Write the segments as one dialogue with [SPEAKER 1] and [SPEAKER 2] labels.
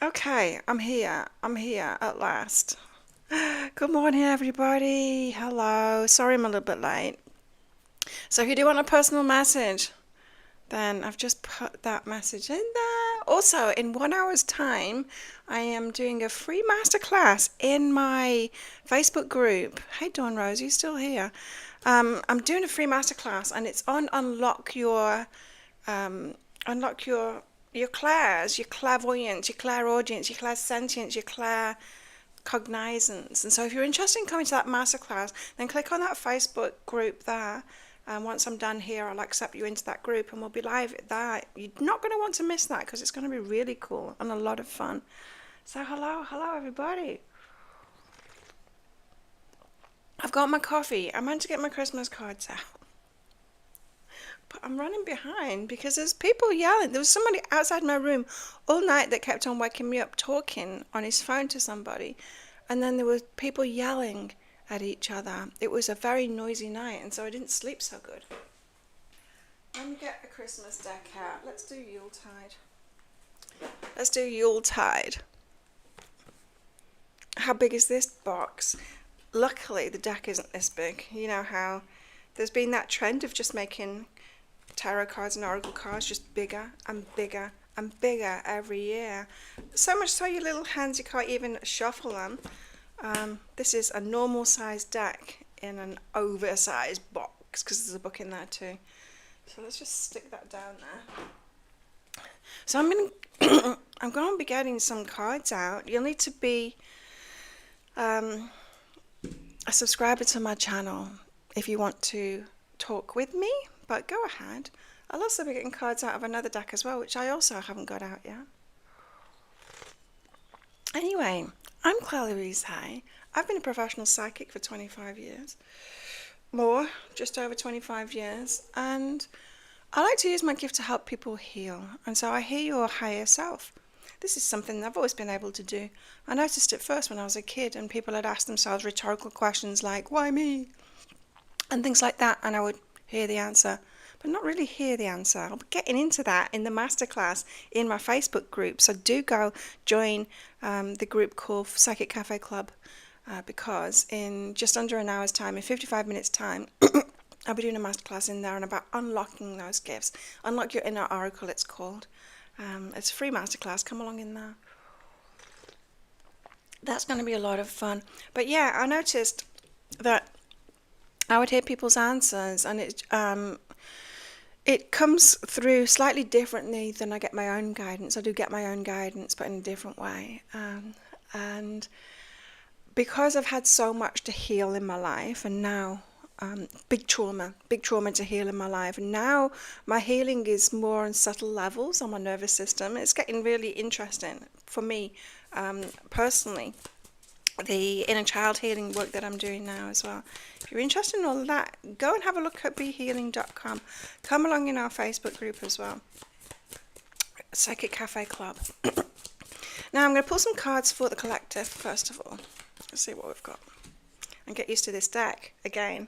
[SPEAKER 1] Okay, I'm here. I'm here at last. Good morning, everybody. Hello. Sorry I'm a little bit late. So, if you do want a personal message, then I've just put that message in there. Also, in 1 hour's time, I am doing a free masterclass in my Facebook group. Hey, Dawn Rose, you still here? I'm doing a free masterclass, and it's on um, unlock your clairs, your clairvoyance, your clairaudience, your clairsentience, your claircognizance. And so if you're interested in coming to that masterclass, then click on that Facebook group there. And once I'm done here, I'll accept you into that group and we'll be live at that. You're not going to want to miss that because it's going to be really cool and a lot of fun. So hello everybody. I've got my coffee. I meant to get my Christmas cards out. But I'm running behind because there's people yelling. There was somebody outside my room all night that kept on waking me up talking on his phone to somebody. And then there were people yelling at each other. It was a very noisy night, and so I didn't sleep so good. Let me get a Christmas deck out. Let's do Yuletide. Let's do Yuletide. How big is this box? Luckily, the deck isn't this big. You know how there's been that trend of just making tarot cards and oracle cards just bigger and bigger and bigger every year. So much so your little hands, you can't even shuffle them. This is a normal sized deck in an oversized box because there's a book in there too. So let's just stick that down there. So I'm going to be getting some cards out. You'll need to be a subscriber to my channel if you want to talk with me, but go ahead. I'll also be getting cards out of another deck as well, which I also haven't got out yet. Anyway, I'm Claire Louise Hay. I've been a professional psychic for 25 years. More, just over 25 years. And I like to use my gift to help people heal. And so I hear your higher self. This is something I've always been able to do. I noticed it first when I was a kid and people had asked themselves rhetorical questions like, why me? And things like that. And I would hear the answer, but not really hear the answer. I'll be getting into that in the masterclass in my Facebook group. So do go join the group called Psychic Café Club because in just under an hour's time, in 55 minutes time, I'll be doing a masterclass in there and about unlocking those gifts. Unlock your inner oracle, it's called. It's a free masterclass. Come along in there. That's going to be a lot of fun. But yeah, I noticed that I would hear people's answers and it comes through slightly differently than I get my own guidance. I do get my own guidance, but in a different way. And because I've had so much to heal in my life, and now big trauma to heal in my life, and now my healing is more on subtle levels on my nervous system. It's getting really interesting for me personally. The inner child healing work that I'm doing now as well. If you're interested in all of that, go and have a look at behealing.com. Come along in our Facebook group as well. Psychic Cafe Club. Now I'm going to pull some cards for the collective first of all. Let's see what we've got. And get used to this deck again.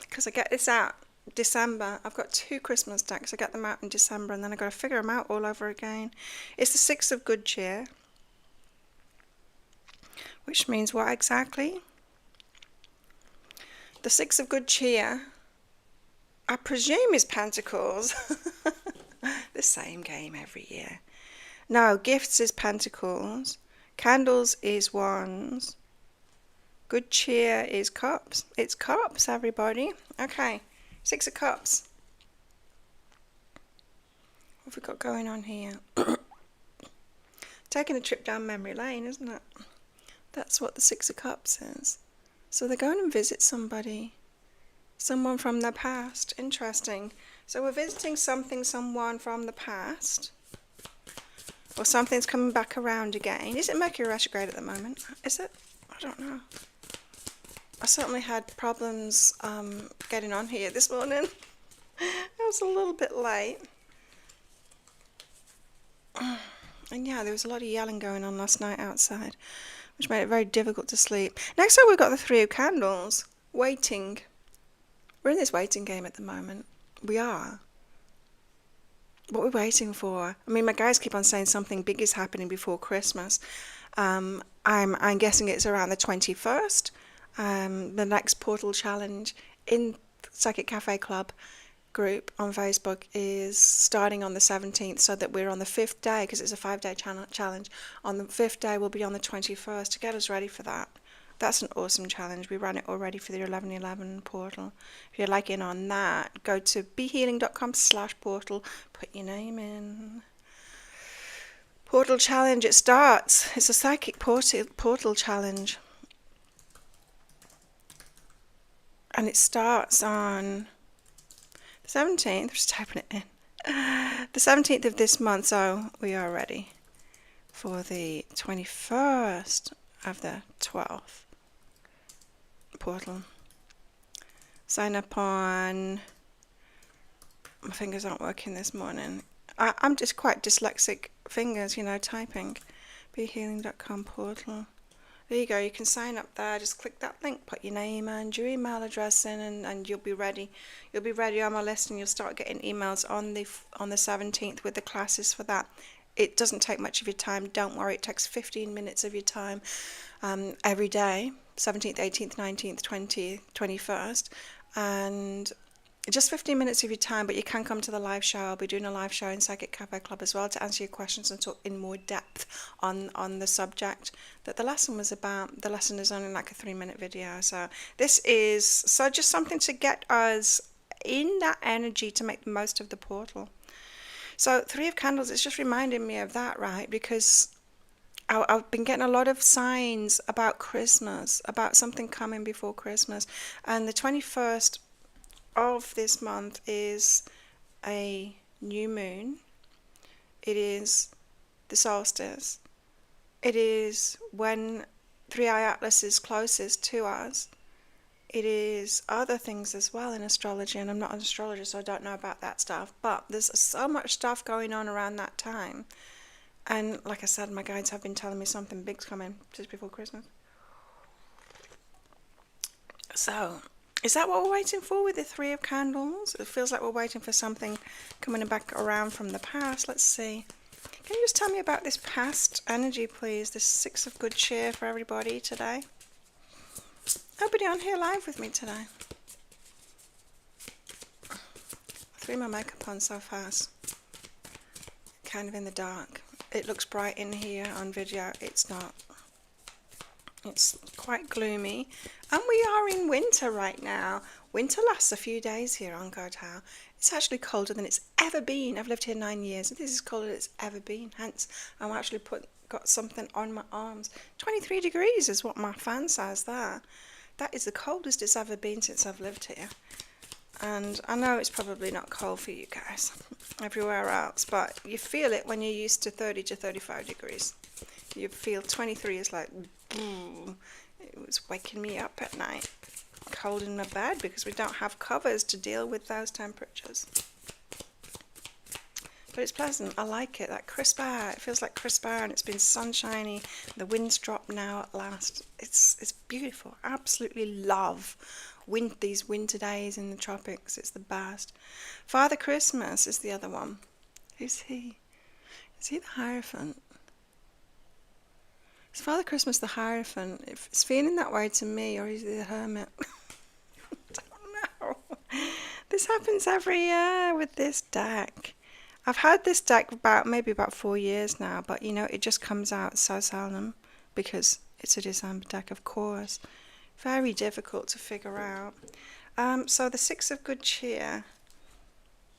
[SPEAKER 1] Because I get this out December. I've got 2 Christmas decks. I get them out in December and then I've got to figure them out all over again. It's the 6 of Good Cheer. Which means what exactly? The 6 of Good Cheer, I presume, is Pentacles. The same game every year. No, Gifts is Pentacles. Candles is Wands. Good Cheer is Cups. It's Cups, everybody. Okay, 6 of Cups. What have we got going on here? Taking a trip down memory lane, isn't it? That's what the 6 of Cups is. So they're going to visit somebody. Someone from their past. Interesting. So we're visiting someone from the past. Or something's coming back around again. Is it Mercury retrograde at the moment? Is it? I don't know. I certainly had problems getting on here this morning. I was a little bit late. And yeah, there was a lot of yelling going on last night outside, which made it very difficult to sleep. Next up, we've got the 3 of Candles. Waiting. We're in this waiting game at the moment. We are. What we're waiting for. I mean, my guys keep on saying something big is happening before Christmas. I'm guessing it's around the 21st. The next portal challenge in Psychic Cafe Club group on Facebook is starting on the 17th, so that we're on the fifth day, because it's a 5-day challenge. On the fifth day, we'll be on the 21st to get us ready for that. That's an awesome challenge. We ran it already for the 11/11 portal. If you'd like in on that, go to behealing.com/portal, put your name in. Portal challenge, it starts. It's a psychic portal challenge. And it starts on the 17th. Just typing it in. The 17th of this month, so we are ready for the 21st of the 12th portal. Sign up on... My fingers aren't working this morning. I'm just quite dyslexic fingers, typing. behealing.com portal. There you go, you can sign up there. Just click that link, put your name and your email address in, and you'll be ready. You'll be ready on my list, and you'll start getting emails on the 17th with the classes for that. It doesn't take much of your time, don't worry. It takes 15 minutes of your time every day, 17th, 18th, 19th, 20th, 21st, and just 15 minutes of your time, but you can come to the live show. I'll be doing a live show in Psychic Cafe Club as well to answer your questions and talk in more depth on the subject that the lesson was about. The lesson is only like a 3-minute video, so this is just something to get us in that energy to make the most of the portal. So 3 of Candles, it's just reminding me of that, right? Because I've been getting a lot of signs about Christmas, about something coming before Christmas, and the 21st of this month is a new moon. It is the solstice. It is when 3i Atlas is closest to us. It is other things as well in astrology, and I'm not an astrologer, so I don't know about that stuff, but there's so much stuff going on around that time. And like I said, my guides have been telling me something big's coming just before Christmas. So is that what we're waiting for with the 3 of Candles? It feels like we're waiting for something coming back around from the past. Let's see. Can you just tell me about this past energy, please? This 6 of good cheer for everybody today. Nobody on here live with me today. I threw my makeup on so fast. Kind of in the dark. It looks bright in here on video. It's not. It's quite gloomy, and we are in winter right now. Winter lasts a few days here on Godhow. It's actually colder than it's ever been. I've lived here 9 years, and this is colder than it's ever been. Hence, I'm actually got something on my arms. 23 degrees is what my fan says there. That is the coldest it's ever been since I've lived here. And I know it's probably not cold for you guys everywhere else, but you feel it when you're used to 30 to 35 degrees. You feel 23 is like, it was waking me up at night, cold in my bed, because we don't have covers to deal with those temperatures. But it's pleasant. I like it. That crisp air. It feels like crisp air, and it's been sunshiny. The wind's dropped now at last. It's beautiful. Absolutely love these winter days in the tropics. It's the best. Father Christmas is the other one. Who's he? Is he the Hierophant? Is Father Christmas the Hierophant? If it's feeling that way to me, or is he the Hermit? I don't know. This happens every year with this deck. I've had this deck maybe about 4 years now, but it just comes out so seldom because it's a December deck, of course. Very difficult to figure out. So the 6 of good cheer.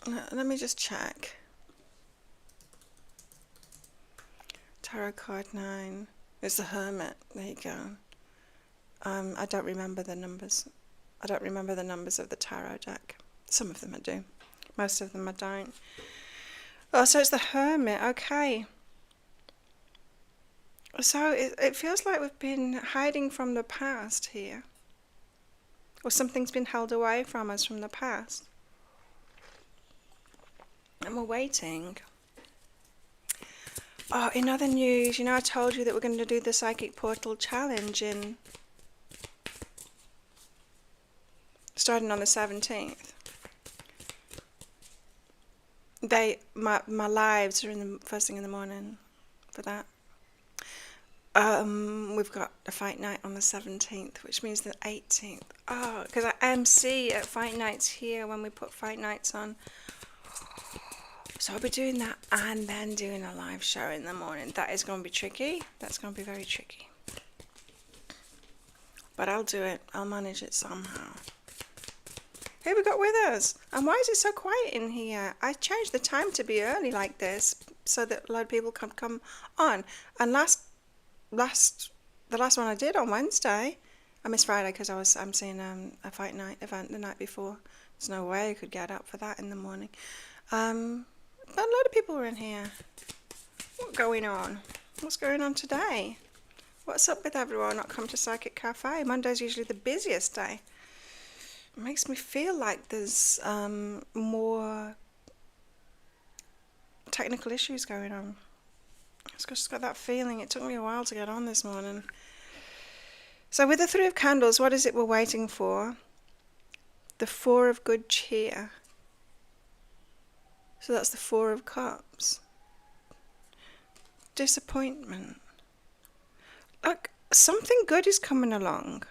[SPEAKER 1] Let me just check. Tarot card 9. It's the Hermit. There you go. I don't remember the numbers. I don't remember the numbers of the tarot deck. Some of them I do. Most of them I don't. Oh, so it's the Hermit. Okay. So it feels like we've been hiding from the past here. Or something's been held away from us from the past. And we're waiting. Oh, in other news, I told you that we're going to do the Psychic Portal Challenge starting on the 17th. my lives are in the first thing in the morning for that. We've got a fight night on the 17th, which means the 18th. Oh, because I MC at fight nights here when we put fight nights on. So I'll be doing that and then doing a live show in the morning. That is going to be tricky. That's going to be very tricky. But I'll do it. I'll manage it somehow. Who we got with us? And why is it so quiet in here? I changed the time to be early like this so that a lot of people can come on. And the last one I did on Wednesday, I missed Friday because I'm seeing a fight night event the night before. There's no way I could get up for that in the morning. But a lot of people were in here. What's going on? What's going on today? What's up with everyone not come to Psychic Café? Monday's usually the busiest day. It makes me feel like there's more technical issues going on. I've just got that feeling. It took me a while to get on this morning. So with the Three of Candles, what is it we're waiting for? The Four of Good Cheer. So that's the Four of Cups. Disappointment. Look, something good is coming along.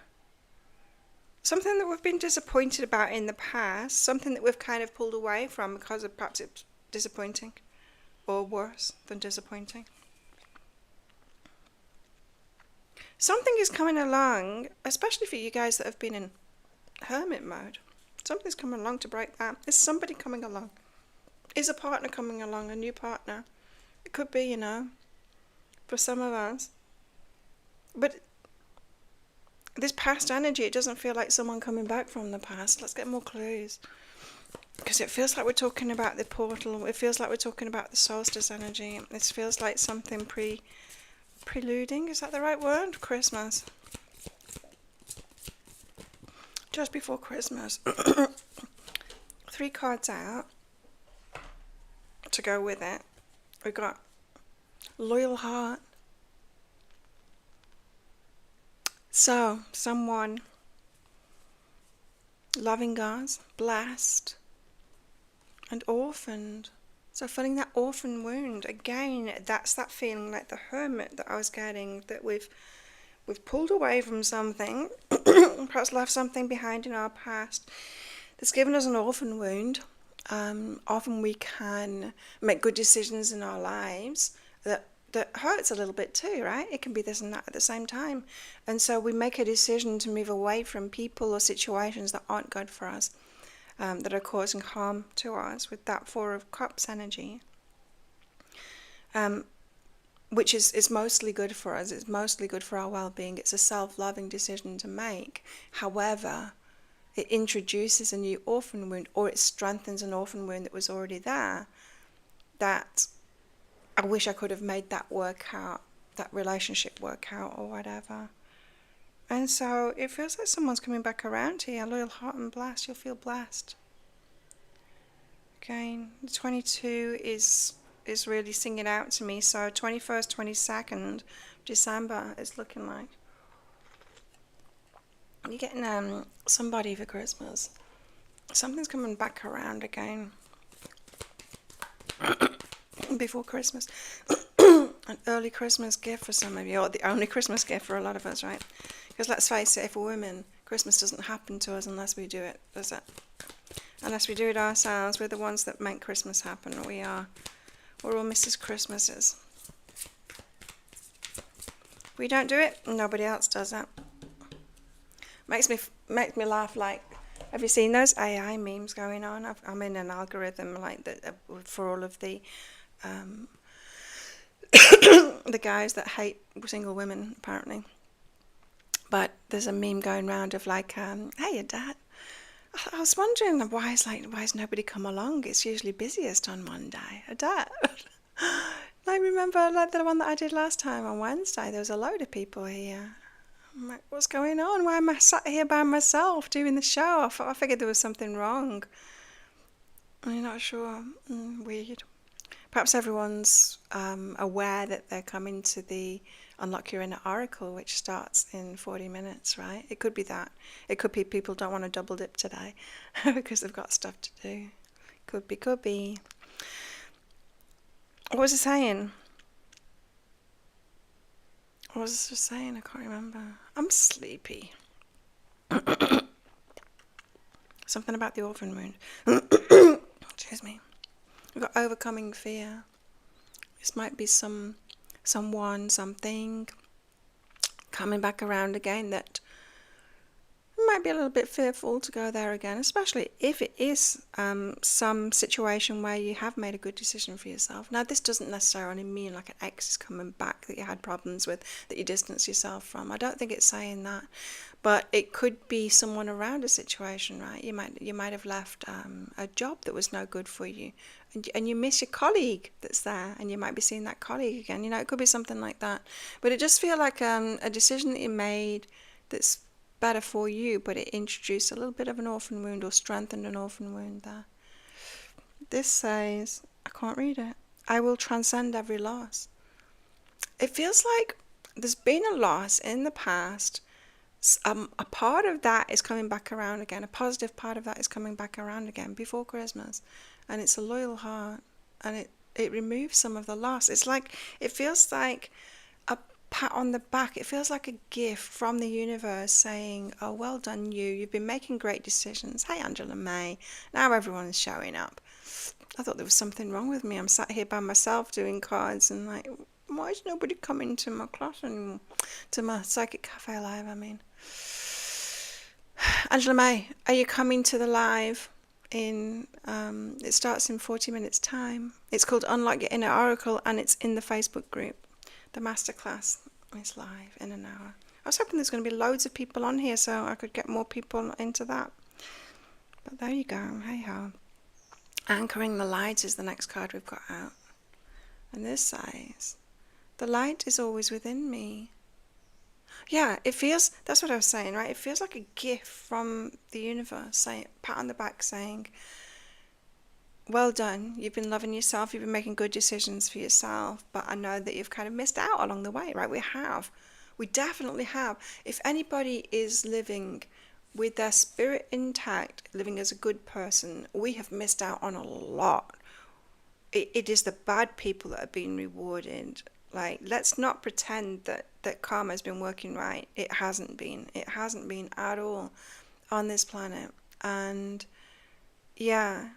[SPEAKER 1] Something that we've been disappointed about in the past, something that we've kind of pulled away from because of perhaps it's disappointing or worse than disappointing. Something is coming along, especially for you guys that have been in hermit mode. Something's coming along to break that. Is somebody coming along? Is a partner coming along, a new partner? It could be, for some of us. But this past energy, it doesn't feel like someone coming back from the past. Let's get more clues. Because it feels like we're talking about the portal. It feels like we're talking about the solstice energy. It feels like something preluding. Is that the right word? Christmas. Just before Christmas. 3 cards out to go with it. We've got Loyal Heart. So, someone loving God's, blessed, and orphaned. So feeling that orphan wound, again, that's that feeling like the hermit that I was getting, that we've pulled away from something, perhaps left something behind in our past that's given us an orphan wound. Often we can make good decisions in our lives that hurts a little bit too, right? It can be this and that at the same time. And so we make a decision to move away from people or situations that aren't good for us, that are causing harm to us with that Four of Cups energy, which is mostly good for us. It's mostly good for our well-being. It's a self-loving decision to make. However, it introduces a new orphan wound, or it strengthens an orphan wound that was already there, that I wish I could have made that work out, that relationship work out, or whatever. And so it feels like someone's coming back around here. Loyal heart and blessed. You'll feel blessed. Again, 22 is really singing out to me. So 21st, 22nd December is looking like. You're getting somebody for Christmas. Something's coming back around again. Before Christmas. An early Christmas gift for some of you, or the only Christmas gift for a lot of us, right? Because let's face it, if we're women, Christmas doesn't happen to us unless we do it, does it? Unless we do it ourselves. We're the ones that make Christmas happen. We're all Mrs. Christmases. We don't do it, nobody else does it. Makes me laugh. Like, have you seen those AI memes going on? I'm in an algorithm like that for all of the the guys that hate single women, apparently. But there's a meme going around of like, hey, Dad. I was wondering why is nobody come along? It's usually busiest on Monday. Dad. Like, remember like the one that I did last time on Wednesday? There was a load of people here. I'm like, what's going on? Why am I sat here by myself doing the show? I figured there was something wrong. I'm not sure. Weird. Perhaps everyone's aware that they're coming to the Unlock Your Inner Oracle, which starts in 40 minutes, right? It could be that. It could be people don't want to double dip today because they've got stuff to do. Could be. What was it saying? What was it just saying? I can't remember. I'm sleepy. Something about the orphan wound. Excuse me. We've got overcoming fear. This might be someone, something coming back around again that might be a little bit fearful to go there again, especially if it is some situation where you have made a good decision for yourself. Now, this doesn't necessarily mean like an ex is coming back that you had problems with, that you distance yourself from. I don't think it's saying that, but it could be someone around a situation, right? You might have left a job that was no good for you, and you miss your colleague that's there, and you might be seeing that colleague again. It could be something like that, but it just feel like a decision that you made that's better for you, but it introduced a little bit of an orphan wound or strengthened an orphan wound there. This says, I can't read it, I will transcend every loss. It feels like there's been a loss in the past. A part of that is coming back around again. A positive part of that is coming back around again before Christmas. And it's a loyal heart. And it removes some of the loss. It feels like a pat on the back. It feels like a gift from the universe saying, oh, well done you. You've been making great decisions. Hey, Angela May. Now everyone is showing up. I thought there was something wrong with me. I'm sat here by myself doing cards and like, why is nobody coming to my class anymore? To my Psychic Café live, I mean. Angela May, are you coming to the live it starts in 40 minutes time. It's called Unlock Your Inner Oracle, and it's in the Facebook group. The masterclass is live in an hour. I was hoping there's going to be loads of people on here so I could get more people into that. But there you go. Hey ho. Anchoring the light is the next card we've got out. And this says, the light is always within me. Yeah, it feels, that's what I was saying, right? It feels like a gift from the universe, saying, pat on the back saying, well done, you've been loving yourself, you've been making good decisions for yourself, but I know that you've kind of missed out along the way, right? We definitely have. If anybody is living with their spirit intact, living as a good person, we have missed out on a lot. It is the bad people that are being rewarded. Like, let's not pretend that karma has been working right. It hasn't been. It hasn't been at all on this planet. And yeah,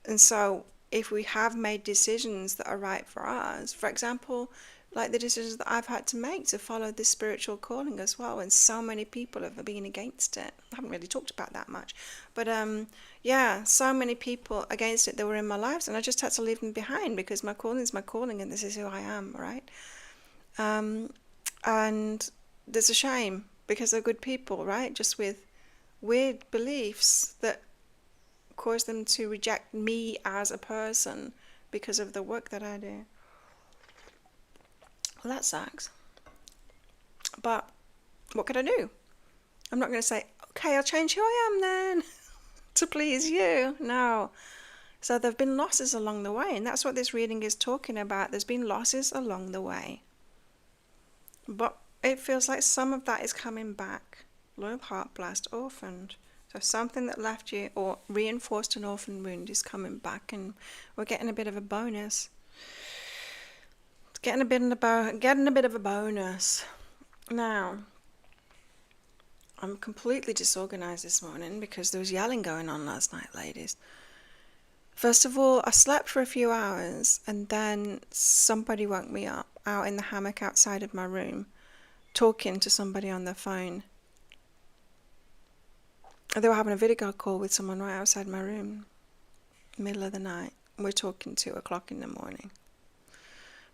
[SPEAKER 1] and so if we have made decisions that are right for us, for example, like the decisions that I've had to make to follow this spiritual calling as well, and so many people have been against it. I haven't really talked about that much, but yeah, so many people against it that were in my lives, and I just had to leave them behind because my calling is my calling, and this is who I am, right? And there's a shame because they're good people, right? Just with weird beliefs that cause them to reject me as a person because of the work that I do. Well, that sucks. But what could I do? I'm not going to say, okay, I'll change who I am then to please you. No. So there have been losses along the way, and that's what this reading is talking about. There's been losses along the way. But it feels like some of that is coming back. Loyal heart, blessed, orphaned. So something that left you or reinforced an orphan wound is coming back, and we're getting a bit of a bonus. Getting a bit of a bonus. Now, I'm completely disorganized this morning because there was yelling going on last night, ladies. First of all, I slept for a few hours, and then somebody woke me up out in the hammock outside of my room, talking to somebody on the phone. They were having a video call with someone right outside my room, middle of the night. We're talking 2 o'clock in the morning.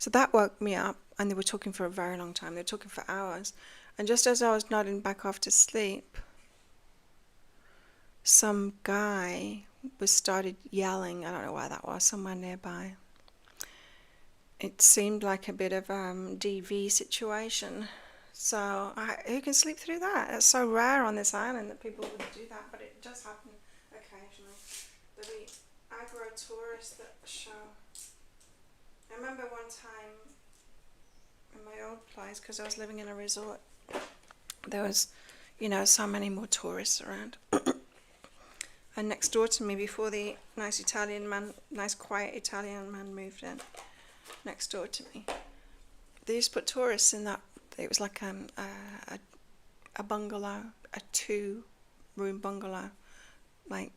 [SPEAKER 1] So that woke me up, and they were talking for a very long time. They were talking for hours. And just as I was nodding back off to sleep, some guy started yelling. I don't know where that was, somewhere nearby. It seemed like a bit of DV situation. So who can sleep through that? It's so rare on this island that people would do that, but it does happen occasionally. There'll be aggro tourists that show. I remember one time in my old place, because I was living in a resort, there was, so many more tourists around. And next door to me, before the nice quiet Italian man moved in, next door to me. They used to put tourists in that. It was like a bungalow, a 2-room bungalow, like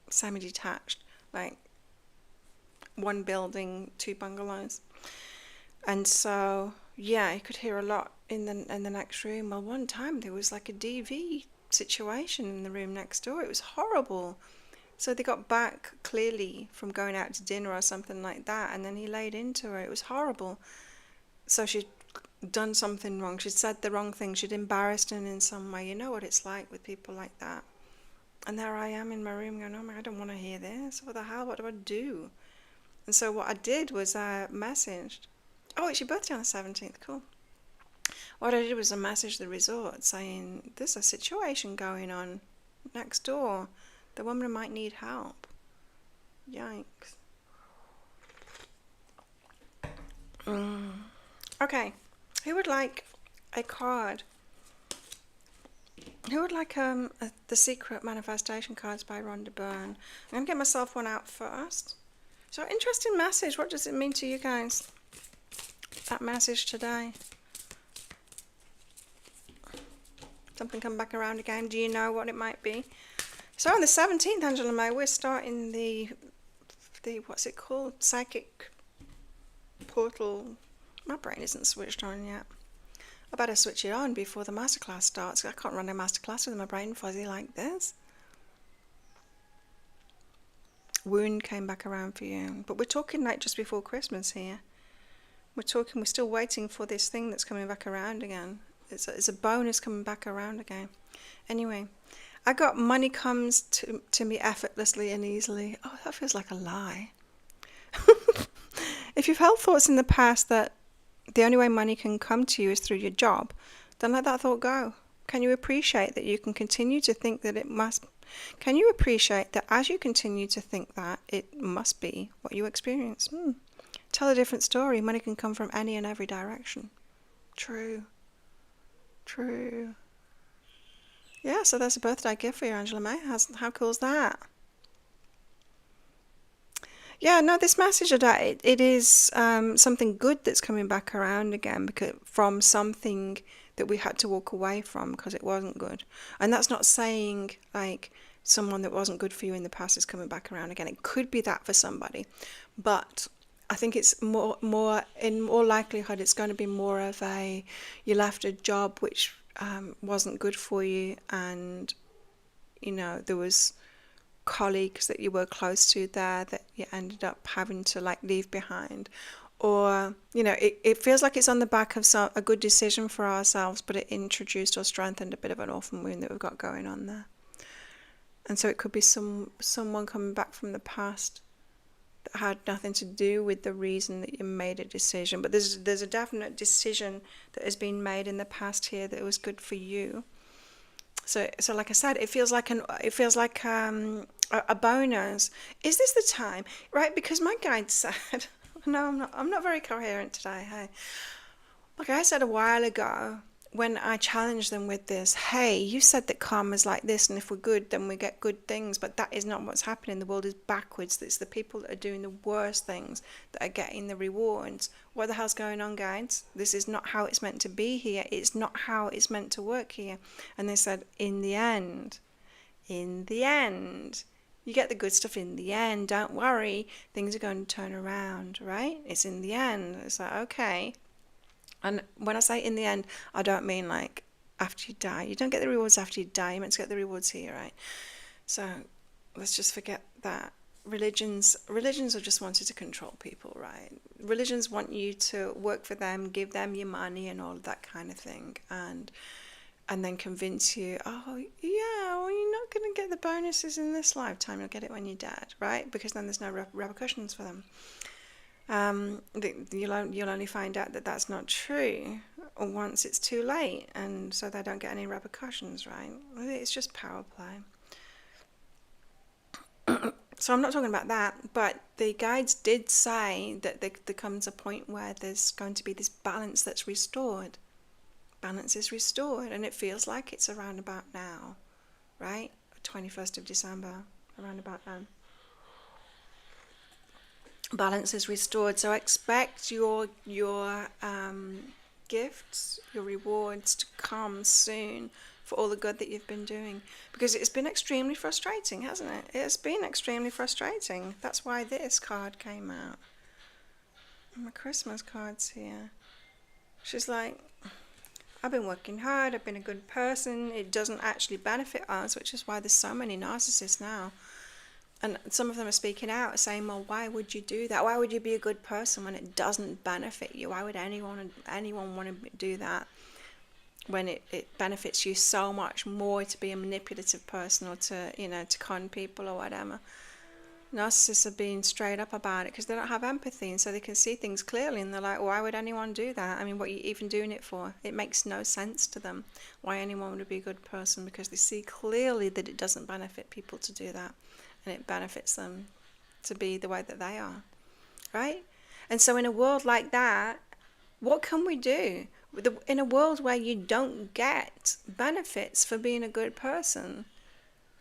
[SPEAKER 1] semi-detached, like one building, 2 bungalows. And so, yeah, you could hear a lot in the next room. Well, one time there was like a DV situation in the room next door. It was horrible. So they got back clearly from going out to dinner or something like that, and then he laid into her. It was horrible. So she'd done something wrong. She'd said the wrong thing. She'd embarrassed him in some way. You know what it's like with people like that. And there I am in my room going, oh my, I don't want to hear this. What the hell? What do I do? And so what I did was I messaged. Oh, it's your birthday on the 17th. Cool. What I did was I messaged the resort saying, there's a situation going on next door. The woman might need help. Yikes. Okay. Who would like a card? Who would like The Secret Manifestation cards by Rhonda Byrne? I'm going to get myself one out first. So, interesting message. What does it mean to you guys? That message today. Something come back around again. Do you know what it might be? So on the 17th, Angela May, we're starting the what's it called? Psychic portal. My brain isn't switched on yet. I better switch it on before the masterclass starts. I can't run a masterclass with my brain fuzzy like this. Wound came back around for you. But we're talking like just before Christmas here. We're still waiting for this thing that's coming back around again. It's a bonus coming back around again. Anyway, I got money comes to me effortlessly and easily. Oh, that feels like a lie. If you've held thoughts in the past that the only way money can come to you is through your job, then let that thought go. Can you appreciate that you can continue to think that it must? Can you appreciate that as you continue to think that, it must be what you experience? Tell a different story. Money can come from any and every direction. True. Yeah, so there's a birthday gift for you, Angela May. How cool is that? Yeah, no, this message today, it is something good that's coming back around again from something that we had to walk away from because it wasn't good. And that's not saying like someone that wasn't good for you in the past is coming back around again. It could be that for somebody, but I think it's more in more likelihood it's going to be more of you left a job which wasn't good for you, and there was colleagues that you were close to there that you ended up having to like leave behind, or it feels like it's on the back of a good decision for ourselves, but it introduced or strengthened a bit of an orphan wound that we've got going on there. And so it could be someone coming back from the past that had nothing to do with the reason that you made a decision, but there's a definite decision that has been made in the past here that was good for you. So like I said, it feels like a bonus. Is this the time? Right, because my guide said, no, I'm not very coherent today, hey. Like I said a while ago, when I challenged them with this, hey, you said that karma's like this, and if we're good, then we get good things, but that is not what's happening. The world is backwards. It's the people that are doing the worst things that are getting the rewards. What the hell's going on, guys? This is not how it's meant to be here. It's not how it's meant to work here. And they said, in the end, you get the good stuff in the end. Don't worry, things are going to turn around, right? It's in the end. It's like, okay. And when I say in the end, I don't mean like after you die. You don't get the rewards after you die. You're meant to get the rewards here, right? So let's just forget that. Religions have just wanted to control people, right? Religions want you to work for them, give them your money and all of that kind of thing, and then convince you, oh yeah, well, you're not going to get the bonuses in this lifetime. You'll get it when you're dead, right? Because then there's no repercussions for them. You'll only find out that that's not true once it's too late, and so they don't get any repercussions, right? It's just power play. So I'm not talking about that, but the guides did say that there comes a point where there's going to be this balance that's restored. Balance is restored, and it feels like it's around about now, right? 21st of December, around about then. balance is restored. So expect your gifts, your rewards to come soon for all the good that you've been doing, because it's been extremely frustrating, hasn't it? It's been extremely frustrating. That's why this card came out. My Christmas card's here. She's like, I've been working hard, I've been a good person, it doesn't actually benefit us, which is why there's so many narcissists now. And some of them are speaking out, saying, well, why would you do that? Why would you be a good person when it doesn't benefit you? Why would anyone want to do that when it benefits you so much more to be a manipulative person, or to, to con people or whatever? Narcissists are being straight up about it because they don't have empathy, and so they can see things clearly, and they're like, why would anyone do that? I mean, what are you even doing it for? It makes no sense to them why anyone would be a good person, because they see clearly that it doesn't benefit people to do that, and it benefits them to be the way that they are, right? And so in a world like that, what can we do? In a world where you don't get benefits for being a good person,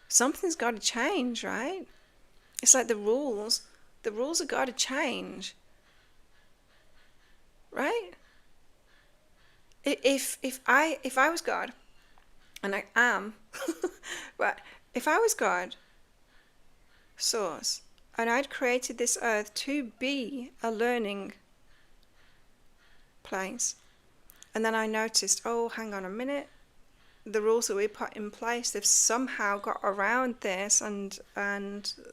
[SPEAKER 1] something's got to change, right? It's like the rules have got to change, right? If I was God, and I am, but if I was God, source, and I'd created this earth to be a learning place, and then I noticed, oh, hang on a minute, the rules that we put in place, they've somehow got around this, and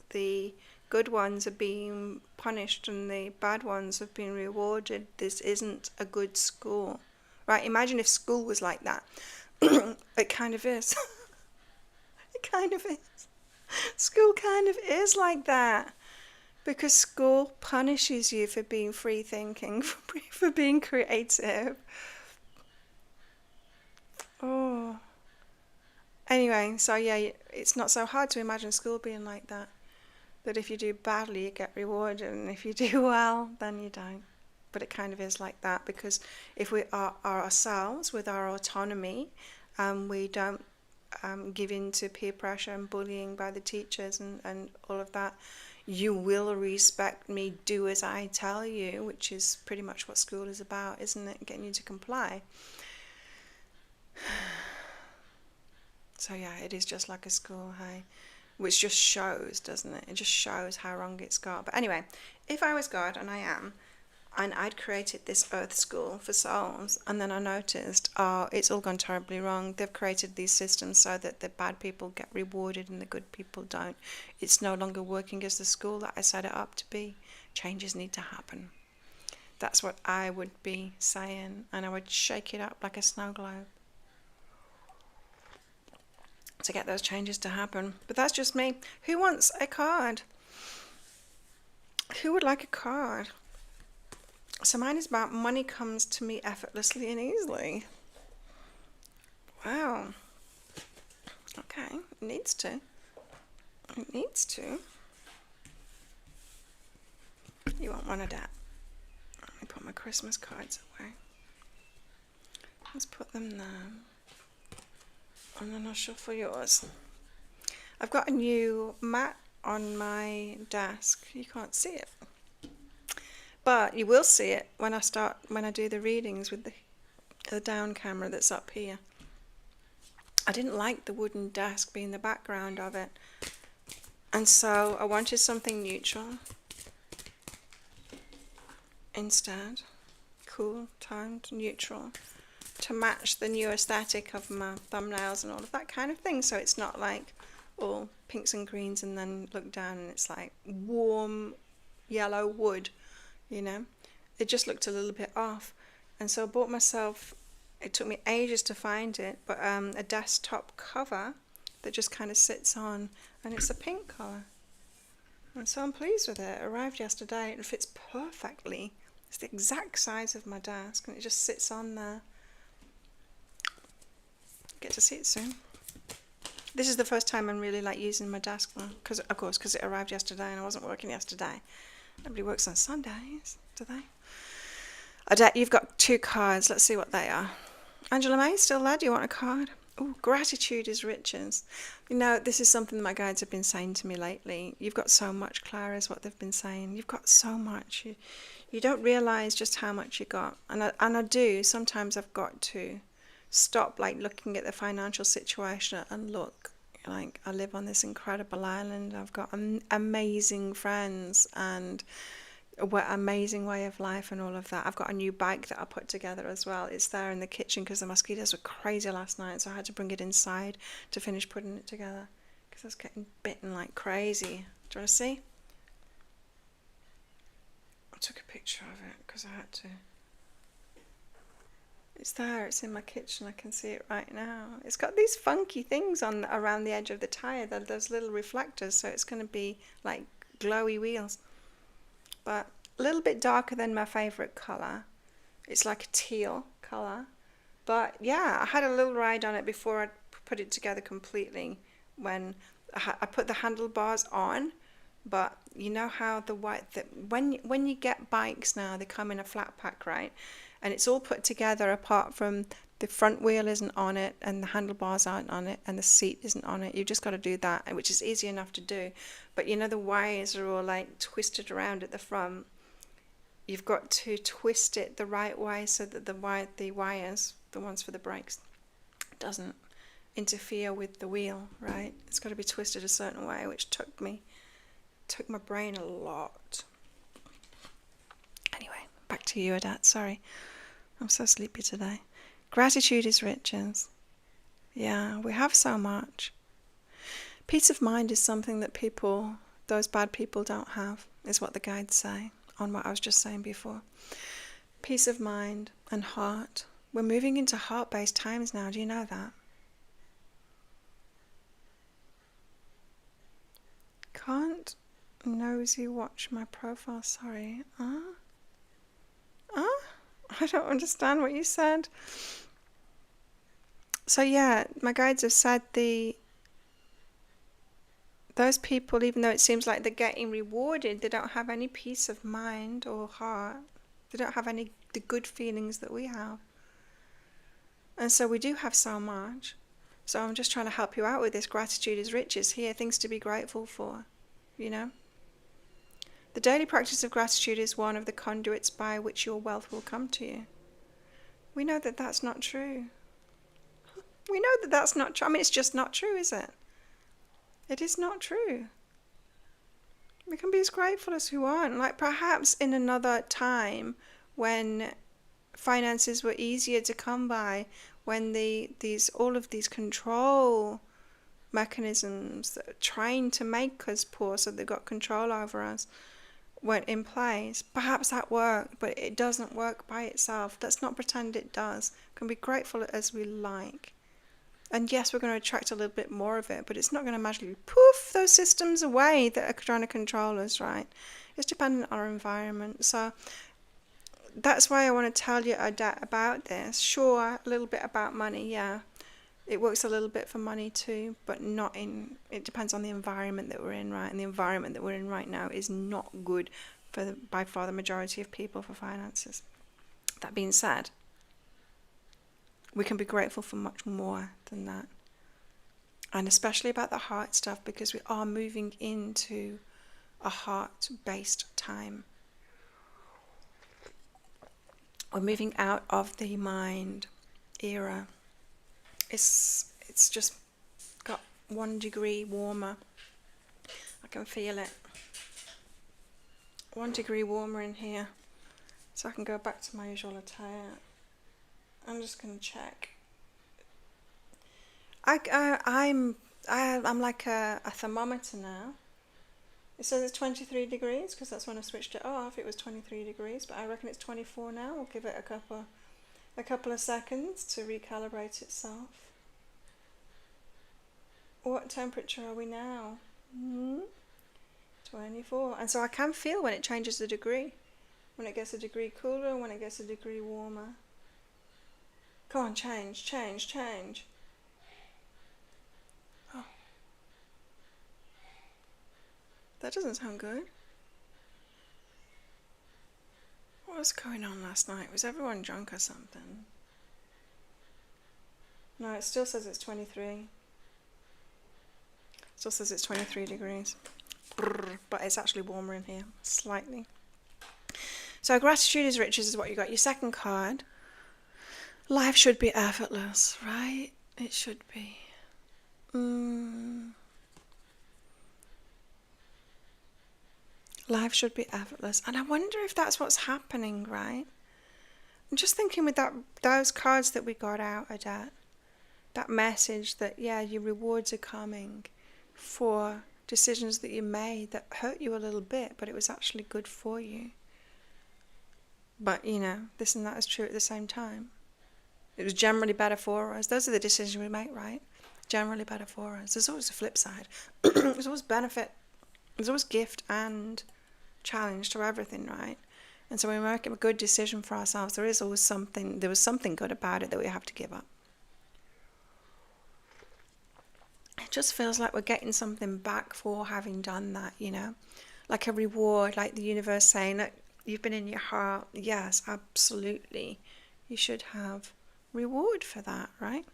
[SPEAKER 1] the good ones are being punished and the bad ones have been rewarded. This isn't a good school, right? Imagine if school was like that. It kind of is. It kind of is. School kind of is like that, because school punishes you for being free thinking, for being creative. Oh. Anyway, so yeah, it's not so hard to imagine school being like that. That if you do badly, you get rewarded, and if you do well, then you don't. But it kind of is like that, because if we are ourselves with our autonomy, we don't give in to peer pressure and bullying by the teachers and all of that, you will respect me, do as I tell you, which is pretty much what school is about, isn't it? Getting you to comply. So yeah, it is just like a school, hey? Which just shows, doesn't it? It just shows how wrong it's got. But anyway, if I was God, and I am, and I'd created this earth school for souls, and then I noticed, oh, it's all gone terribly wrong. They've created these systems so that the bad people get rewarded and the good people don't. It's no longer working as the school that I set it up to be. Changes need to happen. That's what I would be saying, and I would shake it up like a snow globe to get those changes to happen. But that's just me. Who wants a card? Who would like a card? So mine is about money comes to me effortlessly and easily. Wow. Okay, it needs to. It needs to. You want one of that? Let me put my Christmas cards away. Let's put them there. And then I'll shuffle yours. I've got a new mat on my desk. You can't see it, but you will see it when I do the readings with the down camera that's up here. I didn't like the wooden desk being the background of it, and so I wanted something neutral instead, cool, toned, neutral, to match the new aesthetic of my thumbnails and all of that kind of thing. So it's not like all pinks and greens and then look down and it's like warm yellow wood, It just looked a little bit off. And so I bought myself, it took me ages to find it, but a desktop cover that just kind of sits on, and it's a pink colour. And so I'm pleased with it. It arrived yesterday. It fits perfectly. It's the exact size of my desk, and it just sits on there. Get to see it soon. This is the first time I'm really using my desk now, because it arrived yesterday and I wasn't working yesterday. Nobody works on Sundays, do they? Adette, you've got 2 cards. Let's see what they are. Angela May, still there? Do you want a card? Oh, gratitude is riches. You know, this is something that my guides have been saying to me lately. You've got so much, Clara, is what they've been saying. You've got so much. You don't realize just how much you got. And I do. Sometimes I've got to stop, like, looking at the financial situation and look. Like, I live on this incredible island. I've got amazing friends and amazing way of life and all of that. I've got a new bike that I put together as well. It's there in the kitchen because the mosquitoes were crazy last night, so I had to bring it inside to finish putting it together because I was getting bitten like crazy. Do you want to see? I took a picture of it because I had to. It's there, it's in my kitchen, I can see it right now. It's got these funky things on around the edge of the tyre, those little reflectors, so it's going to be like glowy wheels. But a little bit darker than my favourite colour. It's like a teal colour. But yeah, I had a little ride on it before I put it together completely when I put the handlebars on. But you know how when you get bikes now, they come in a flat pack, right? And it's all put together apart from the front wheel isn't on it and the handlebars aren't on it and the seat isn't on it. You've just got to do that, which is easy enough to do. But you know the wires are all like twisted around at the front. You've got to twist it the right way so that the wires, the ones for the brakes, doesn't interfere with the wheel, right? It's got to be twisted a certain way, which took my brain a lot. Anyway, back to you, Adat. Sorry, I'm so sleepy today. Gratitude is riches. Yeah, we have so much. Peace of mind is something that those bad people don't have, is what the guides say, on what I was just saying before. Peace of mind and heart. We're moving into heart-based times now, do you know that? Can't nosy watch my profile, sorry. I don't understand what you said. So yeah, my guides have said those people, even though it seems like they're getting rewarded, they don't have any peace of mind or heart. They don't have the good feelings that we have. And so we do have so much. So I'm just trying to help you out with this. Gratitude is riches. Here, things to be grateful for, you know. The daily practice of gratitude is one of the conduits by which your wealth will come to you. We know that that's not true. We know that that's not true. I mean, it's just not true, is it? It is not true. We can be as grateful as we want. Like perhaps in another time when finances were easier to come by, when all of these control mechanisms that are trying to make us poor so they got control over us weren't in place. Perhaps that worked, but it doesn't work by itself. Let's not pretend it does. We can be grateful as we like. And yes, we're going to attract a little bit more of it, but it's not going to magically poof those systems away that are trying to control us, right? It's dependent on our environment. So that's why I want to tell you about this. Sure, a little bit about money, yeah. It works a little bit for money too, but it depends on the environment that we're in, right? And the environment that we're in right now is not good by far the majority of people for finances. That being said, we can be grateful for much more than that. And especially about the heart stuff, because we are moving into a heart-based time. We're moving out of the mind era. It's just got 1 degree warmer. I can feel it. 1 degree warmer in here. So I can go back to my usual attire. I'm just going to check. I'm like a thermometer now. It says it's 23 degrees because that's when I switched it off. It was 23 degrees, but I reckon it's 24 now. We'll give it a couple of seconds to recalibrate itself. What temperature are we now? 24. And so I can feel when it changes a degree. When it gets a degree cooler and when it gets a degree warmer. Come on, change. Oh. That doesn't sound good. What was going on last night? Was everyone drunk or something? No, it still says it's 23. Still says it's 23 degrees. Brr, but it's actually warmer in here, slightly. So gratitude is riches is what you got. Your second card. Life should be effortless, right? It should be. Life should be effortless. And I wonder if that's what's happening, right? I'm just thinking with those cards that we got out, Adat, that message that, yeah, your rewards are coming for decisions that you made that hurt you a little bit, but it was actually good for you. But, you know, this and that is true at the same time. It was generally better for us. Those are the decisions we make, right? Generally better for us. There's always a flip side. There's always benefit. There's always gift and challenge to everything, right? And so when we make a good decision for ourselves, there was something good about it that we have to give up. It just feels like we're getting something back for having done that, you know? Like a reward, like the universe saying, look, you've been in your heart. Yes, absolutely. You should have reward for that, right?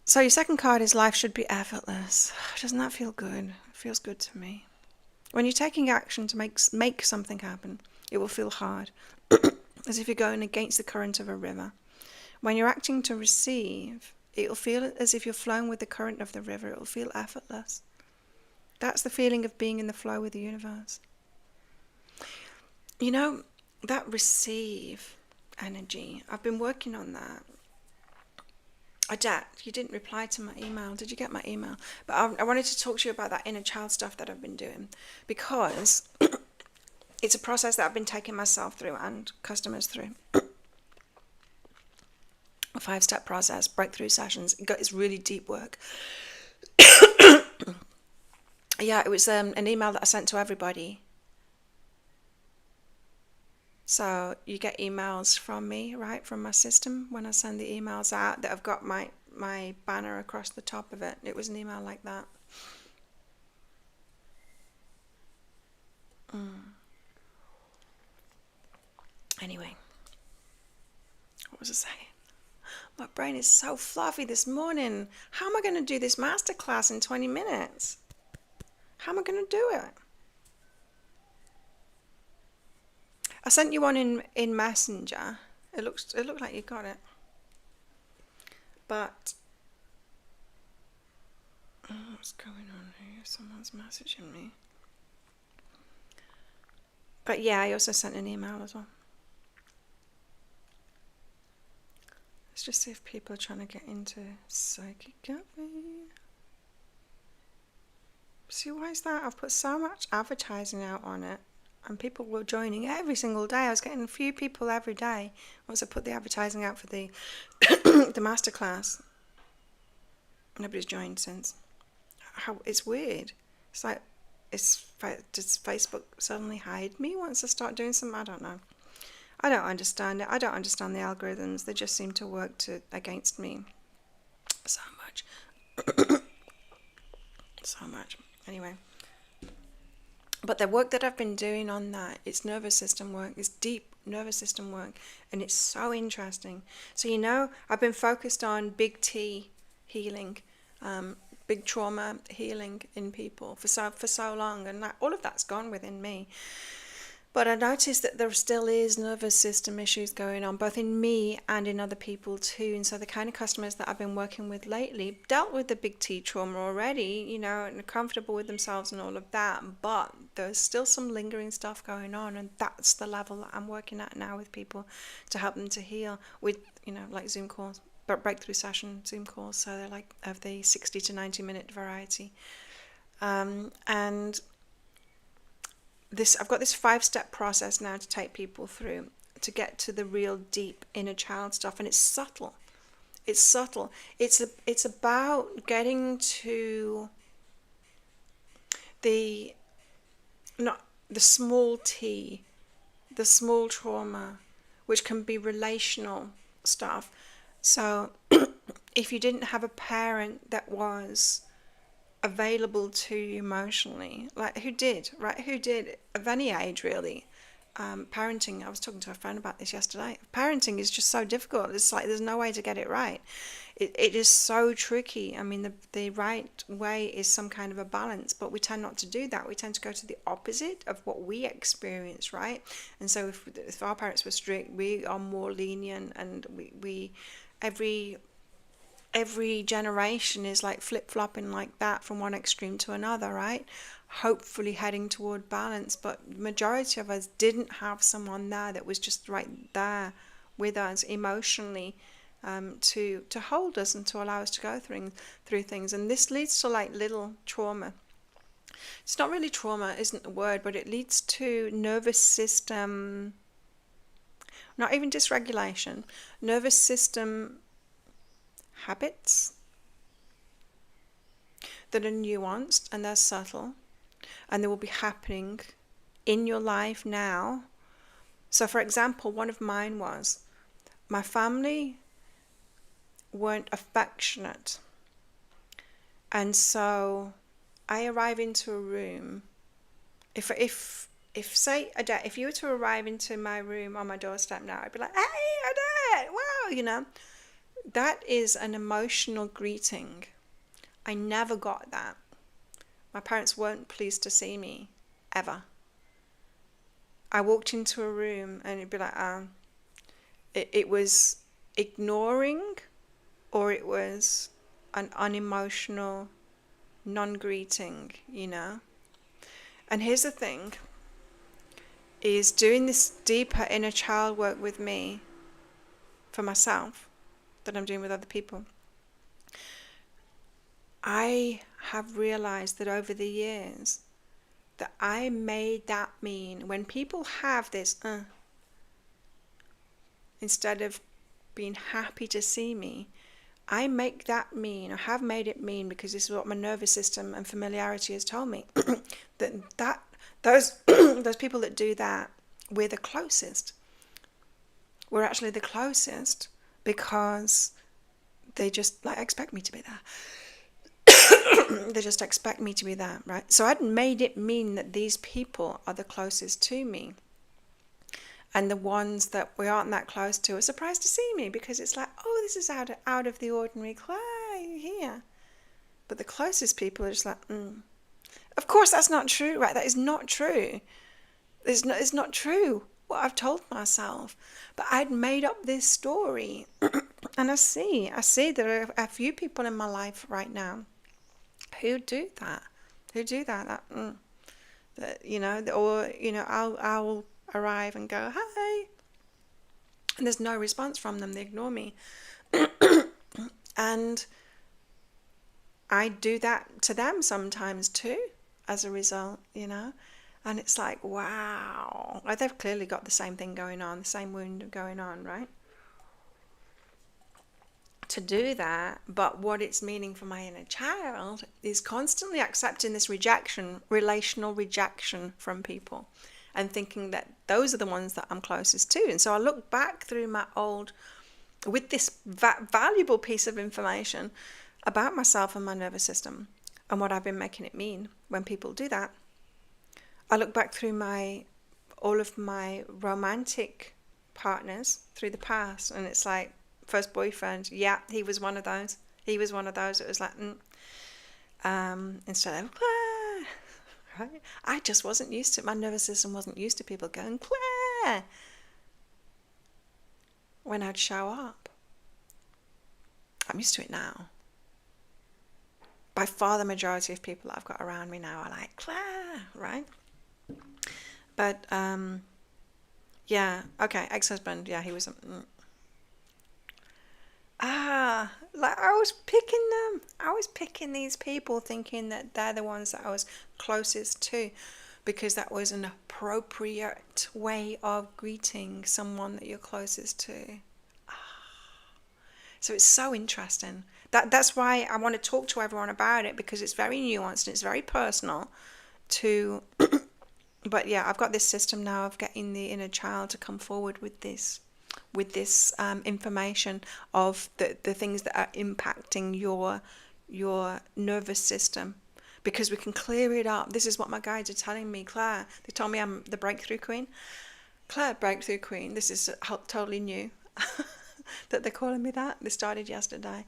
[SPEAKER 1] So your second card is life should be effortless. Doesn't that feel good? It feels good to me. When you're taking action to make something happen, it will feel hard, as if you're going against the current of a river. When you're acting to receive, it'll feel as if you're flowing with the current of the river. It'll feel effortless. That's the feeling of being in the flow with the universe. You know, that receive energy, I've been working on that. Adat, you didn't reply to my email. Did you get my email? But I wanted to talk to you about that inner child stuff that I've been doing, because it's a process that I've been taking myself through and customers through. A 5-step process, breakthrough sessions. It's really deep work. Yeah, it was an email that I sent to everybody. So you get emails from me, right, from my system when I send the emails out that have got my banner across the top of it. It was an email like that. Anyway, what was I saying? My brain is so fluffy this morning. How am I going to do this masterclass in 20 minutes? How am I going to do it? I sent you one in Messenger. It looked like you got it. But what's going on here? Someone's messaging me. But yeah, I also sent an email as well. Let's just see if people are trying to get into Psychic Café. See, why is that? I've put so much advertising out on it, and people were joining every single day. I was getting a few people every day once I put the advertising out for the the masterclass. Nobody's joined since. It's weird. It's like, does Facebook suddenly hide me once I start doing something? I don't know. I don't understand it. I don't understand the algorithms. They just seem to work against me so much. So much. Anyway. But the work that I've been doing on that, it's nervous system work. It's deep nervous system work. And it's so interesting. So, you know, I've been focused on big T healing, big trauma healing in people for so long. And all of that's gone within me. But I noticed that there still is nervous system issues going on, both in me and in other people too. And so the kind of customers that I've been working with lately dealt with the big T trauma already, you know, and are comfortable with themselves and all of that. But there's still some lingering stuff going on. And that's the level that I'm working at now with people to help them to heal with, you know, like Zoom calls, but breakthrough session Zoom calls. So they're like of the 60 to 90 minute variety. And I've got this 5-step process now to take people through to get to the real deep inner child stuff, and it's subtle. It's subtle. It's about getting to the small T, the small trauma, which can be relational stuff. So if you didn't have a parent that was available to you emotionally, like who did of any age really, parenting, I was talking to a friend about this yesterday. Parenting is just so difficult. It's like there's no way to get it right. It is so tricky. I mean, the right way is some kind of a balance, but we tend not to do that. We tend to go to the opposite of what we experience, right? And so if our parents were strict, we are more lenient, and we every generation is like flip-flopping like that from one extreme to another, right? Hopefully heading toward balance, but the majority of us didn't have someone there that was just right there with us emotionally, to hold us and to allow us to go through things. And this leads to like little trauma. It's not really trauma, isn't the word, but it leads to nervous system, not even dysregulation, nervous system habits that are nuanced and they're subtle, and they will be happening in your life now. So for example, one of mine was my family weren't affectionate, and so I arrive into a room. If say Adele, if you were to arrive into my room on my doorstep now, I'd be like, "Hey Adele, wow," that is an emotional greeting. I never got that. My parents weren't pleased to see me, ever. I walked into a room and it'd be like, it was ignoring, or it was an unemotional non-greeting, And here's the thing, is doing this deeper inner child work with me, for myself, that I'm doing with other people. I have realized that over the years that I made that mean when people have this instead of being happy to see me, I make that mean, I have made it mean, because this is what my nervous system and familiarity has told me, that those those people that do that, we're the closest. We're actually the closest because they just like expect me to be there. They just expect me to be there, right? So I'd made it mean that these people are the closest to me. And the ones that we aren't that close to are surprised to see me, because it's like, oh, this is out of the ordinary, Claire, here. But the closest people are just like, Of course that's not true, right? That is not true. It's not true what I've told myself. But I'd made up this story. And I see that there are a few people in my life right now who do that. I'll arrive and go, hi, and there's no response from them. They ignore me. And I do that to them sometimes too, as a result, and it's like, wow, they've clearly got the same thing going on, the same wound going on, right? To do that, but what it's meaning for my inner child is constantly accepting this rejection, relational rejection from people, and thinking that those are the ones that I'm closest to. And so I look back through my old, with this valuable piece of information about myself and my nervous system and what I've been making it mean when people do that. I look back through all of my romantic partners through the past, and it's like, first boyfriend, yeah, he was one of those. It was like, instead of, Claire, right? I just wasn't used to it. My nervous system wasn't used to people going, Claire, when I'd show up. I'm used to it now. By far the majority of people that I've got around me now are like, Claire, right? But, yeah, okay, ex-husband, yeah, he was like I was picking them. I was picking these people thinking that they're the ones that I was closest to, because that was an appropriate way of greeting someone that you're closest to. So it's so interesting. That's why I want to talk to everyone about it, because it's very nuanced and it's very personal to but yeah, I've got this system now of getting the inner child to come forward with this information of the things that are impacting your nervous system, because we can clear it up. This is what my guides are telling me, Claire. They told me I'm the breakthrough queen. Claire, Breakthrough Queen. This is totally new that they're calling me that. This started yesterday.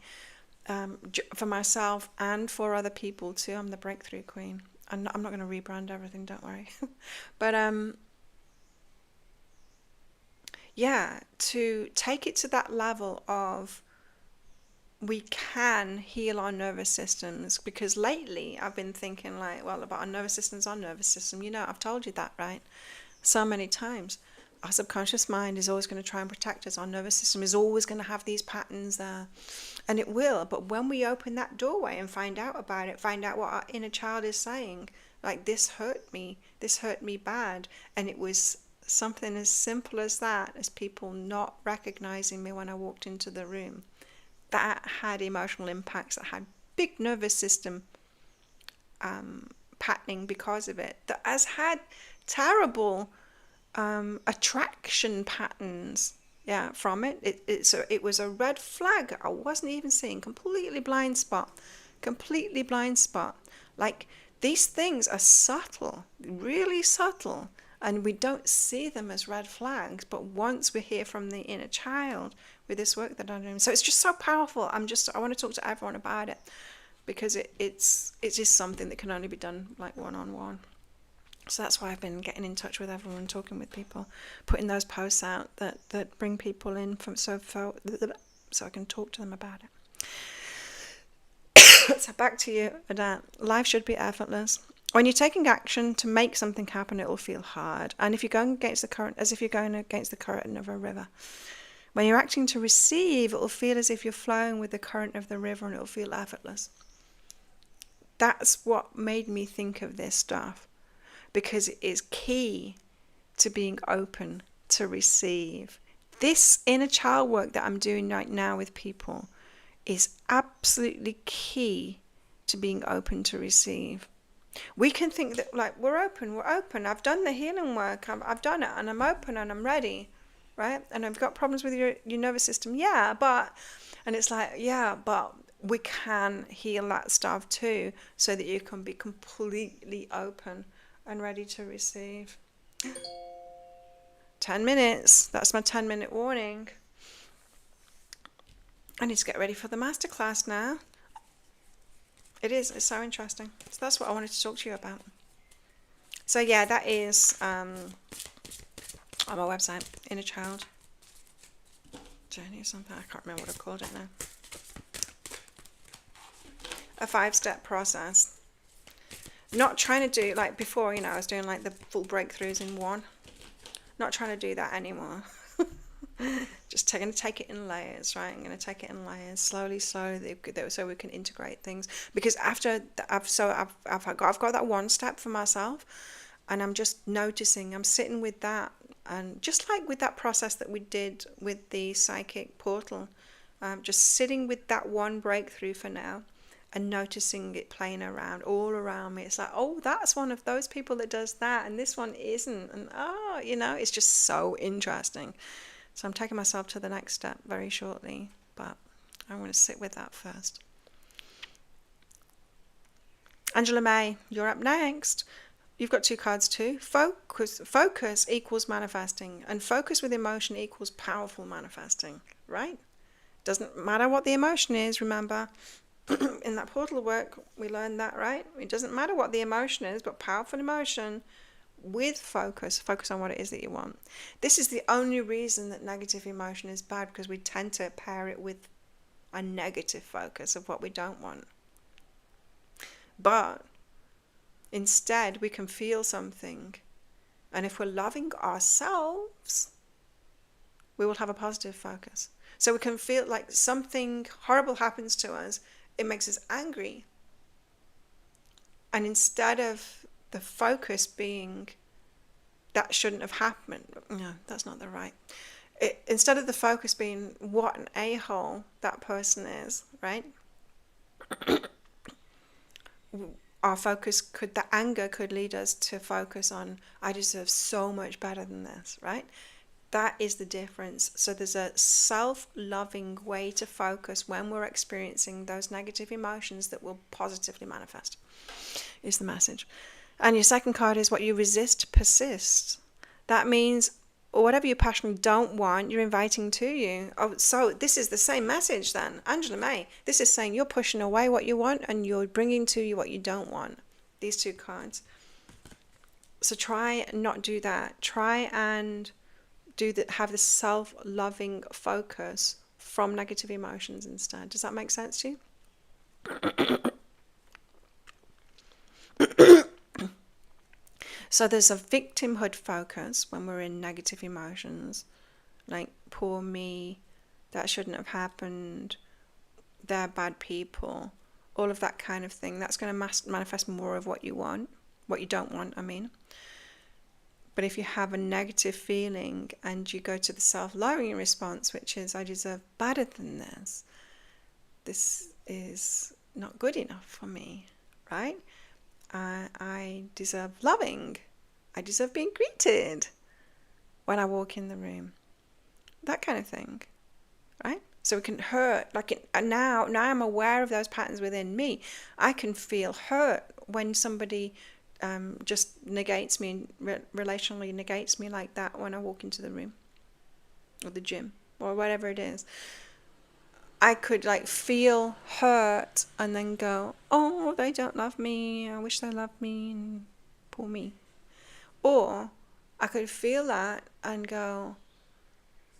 [SPEAKER 1] For myself and for other people too. I'm the Breakthrough Queen. I'm not going to rebrand everything, don't worry. But yeah, to take it to that level of we can heal our nervous systems, because lately I've been thinking like, well, about our nervous system's our nervous system. I've told you that, right? So many times. Our subconscious mind is always going to try and protect us. Our nervous system is always going to have these patterns there. And it will. But when we open that doorway and find out about it, find out what our inner child is saying, like, this hurt me bad. And it was something as simple as that, as people not recognizing me when I walked into the room. That had emotional impacts, that had big nervous system patterning because of it, that has had terrible attraction patterns from it. It was a red flag. I wasn't even seeing. Completely blind spot. Like, these things are subtle, really subtle, and we don't see them as red flags, but once we hear from the inner child with this work that I'm doing, so it's just so powerful. I want to talk to everyone about it, because it's just something that can only be done like one-on-one. So that's why I've been getting in touch with everyone, talking with people, putting those posts out that bring people in so I can talk to them about it. So back to you, Adat. Life should be effortless. When you're taking action to make something happen, it will feel hard. And if you're going against the current, as if you're going against the current of a river. When you're acting to receive, it will feel as if you're flowing with the current of the river, and it will feel effortless. That's what made me think of this stuff, because it is key to being open to receive. This inner child work that I'm doing right now with people is absolutely key to being open to receive. We can think that, like, we're open, I've done the healing work, I've done it, and I'm open and I'm ready, right? And I've got problems with your nervous system, and it's like, but we can heal that stuff too, so that you can be completely open and ready to receive. 10 minutes. That's my 10-minute warning. I need to get ready for the masterclass now. It's so interesting. So that's what I wanted to talk to you about. So yeah, that is on my website, Inner Child Journey or something. I can't remember what I've called it now. A 5-step process. Not trying to do, like before, I was doing like the full breakthroughs in one. Not trying to do that anymore. Just going to take it in layers, right? I'm going to take it in layers, slowly, so we can integrate things. Because after I've got that one step for myself, and I'm just noticing, I'm sitting with that, and just like with that process that we did with the psychic portal, just sitting with that one breakthrough for now, and noticing it playing around all around me. It's like, oh, that's one of those people that does that, and this one isn't, and it's just so interesting. So I'm taking myself to the next step very shortly, but I want to sit with that first. Angela May, you're up next. You've got 2 cards too. Focus equals manifesting, and focus with emotion equals powerful manifesting, right? Doesn't matter what the emotion is, remember. In that portal work, we learned that, right? It doesn't matter what the emotion is, but powerful emotion with focus on what it is that you want. This is the only reason that negative emotion is bad, because we tend to pair it with a negative focus of what we don't want. But instead, we can feel something, and if we're loving ourselves, we will have a positive focus. So we can feel like something horrible happens to us. It makes us angry. And instead of the focus being, that shouldn't have happened. No, that's not the right. Instead of the focus being, what an a-hole that person is, right? Our focus the anger could lead us to focus on, I deserve so much better than this, right? That is the difference. So there's a self-loving way to focus when we're experiencing those negative emotions that will positively manifest, is the message. And your second card is, what you resist persists. That means or whatever you passionately don't want, you're inviting to you. Oh, so this is the same message then, Angela May. This is saying you're pushing away what you want and you're bringing to you what you don't want. These two cards. So try and not do that. Try and have the self-loving focus from negative emotions instead. Does that make sense to you? So there's a victimhood focus when we're in negative emotions, like poor me, that shouldn't have happened, they're bad people, all of that kind of thing. That's going to manifest more of what you want, what you don't want, I mean. But if you have a negative feeling and you go to the self-lowering response, which is, I deserve better than this, this is not good enough for me, right? I deserve loving. I deserve being greeted when I walk in the room. That kind of thing, right? So it can hurt. Now I'm aware of those patterns within me. I can feel hurt when somebody just negates me, relationally negates me like that when I walk into the room or the gym or whatever it is. I could feel hurt and then go, oh, they don't love me, I wish they loved me, and poor me. Or I could feel that and go,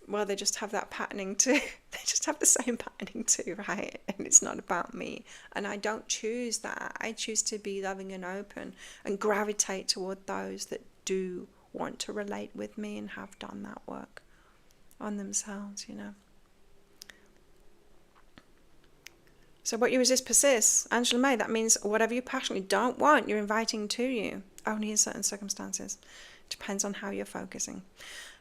[SPEAKER 1] well, they just have that patterning too. They just have the same patterning too, right? And it's not about me. And I don't choose that. I choose to be loving and open and gravitate toward those that do want to relate with me and have done that work on themselves, So what you resist persists. Angela May, that means whatever you passionately don't want, you're inviting to you, only in certain circumstances. Depends on how you're focusing.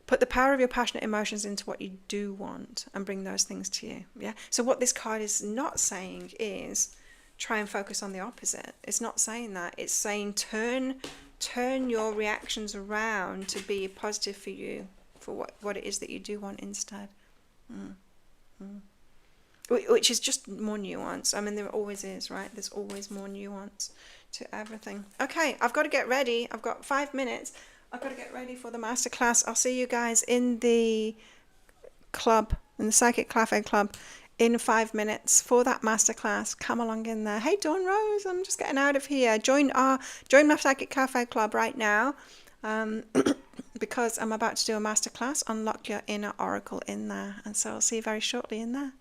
[SPEAKER 1] Put the power of your passionate emotions into what you do want and bring those things to you. Yeah. So what this card is not saying is try and focus on the opposite. It's not saying that. It's saying turn your reactions around to be positive for you, for what it is that you do want instead. Which is just more nuance. I mean, there always is, right? There's always more nuance to everything. Okay, I've got to get ready. I've got 5 minutes. I've got to get ready for the masterclass. I'll see you guys in the club, in the Psychic Café club, in 5 minutes for that masterclass. Come along in there. Hey, Dawn Rose, I'm just getting out of here. Join my Psychic Café club right now, because I'm about to do a masterclass. Unlock your inner oracle in there, and so I'll see you very shortly in there.